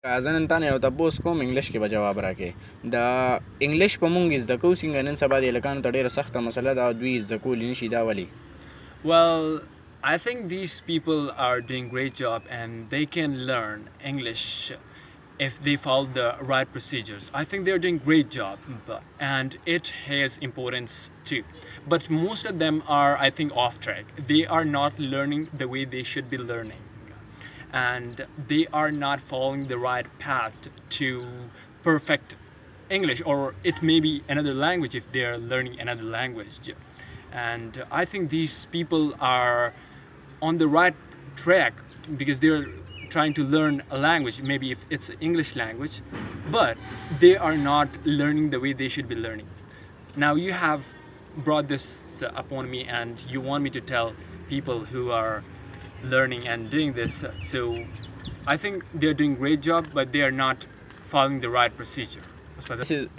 زه نن تانه یو تپوس کوم انګلیش کې به جواب راکړې. د انګلیش په مونږ زده کوو څنګه نن سبا د هلکانو ته ډېره سخته مسله ده او دوی زده کولی نشي دا ولې؟ Well, I think these people are doing great job and they can learn English if they follow the right procedures. I think they're doing great job and it has importance too. But most of them are, I think, off track. They are not learning the way they should be learning. And they are not following the right path to perfect English, or it may be another language if they are learning another language. And I think these people are on the right track because they're trying to learn a language, maybe if it's English language, but they are not learning the way they should be learning. Now you have brought this upon me and you want me to tell people who are learning and doing this, so I think they're doing great job but they are not following the right procedure.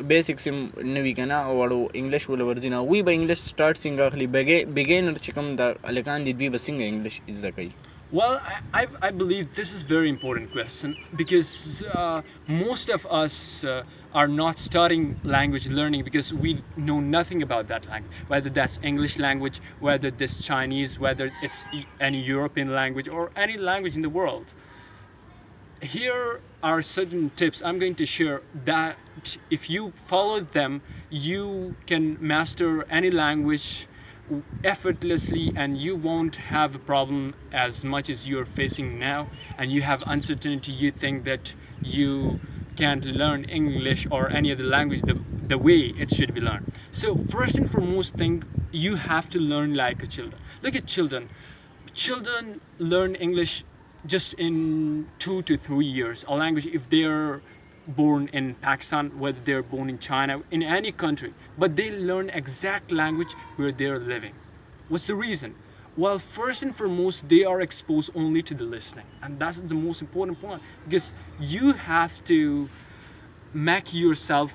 بیسکس نه وي که نه وړو انګلیش ول ورځي نه وی به انګلیش سټارټ څنګه اخلي بګینر چې کوم د هلکان دي دوی به څنګه انګلیش زده کوي؟ Well, I believe this is very important question because most of us are not studying language learning because we know nothing about that language, whether that's English language, whether this Chinese, whether it's any European language or any language in the world. Here are certain tips I'm going to share that if you follow them, you can master any language effortlessly and you won't have a problem as much as you're facing now, and you have uncertainty, you think that you can't learn English or any other language the way it should be learned. So first and foremost thing, you have to learn like a children. Look at children. Children learn English just in 2 to 3 years, a language if they're born in Pakistan, whether they're born in China, in any country, but they learn exact language where they're living. What's the reason? Well, first and foremost, they are exposed only to the listening, and that's the most important point, because you have to make yourself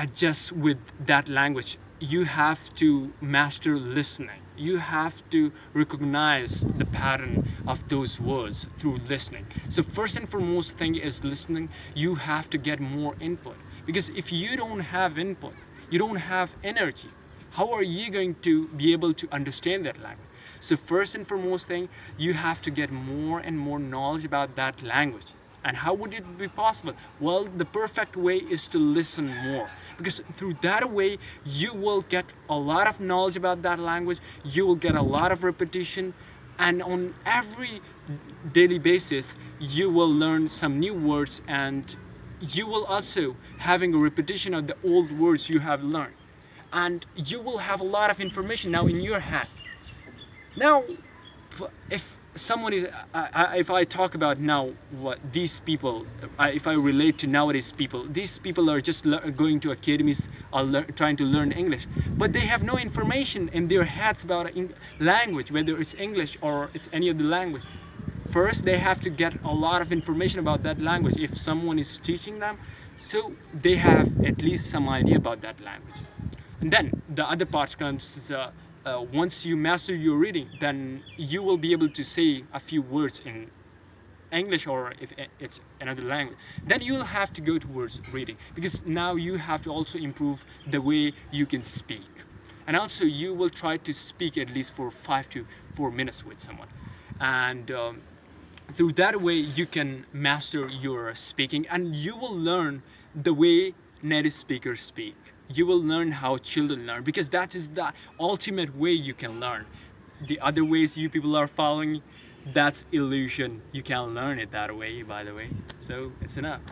adjust with that language. You have to master listening. You have to recognize the pattern of those words through listening. So first and foremost thing is listening. You have to get more input, because if you don't have input, you don't have energy. How are you going to be able to understand that language? So first and foremost thing, you have to get more and more knowledge about that language. And how would it be possible? Well, the perfect way is to listen more, because through that way you will get a lot of knowledge about that language, you will get a lot of repetition, and on every daily basis you will learn some new words, and you will also having a repetition of the old words you have learned, and you will have a lot of information now in your hand. Now if someone is if I talk about now what these people, if I relate to nowadays people, these people are just going to academies, trying to learn English, but they have no information in their heads about language, whether it's English or it's any other language. First they have to get a lot of information about that language if someone is teaching them, so they have at least some idea about that language. And then the other part comes, once you master your reading, then you will be able to say a few words in English or if it's another language. Then you'll have to go towards reading, because now you have to also improve the way you can speak. And also you will try to speak at least for 5 to 4 minutes with someone. And through that way you can master your speaking, and you will learn the way native speakers speak. You will learn how children learn, because that is the ultimate way you can learn. The other ways you people are following, that's illusion. You can't learn it that way, by the way. So it's enough.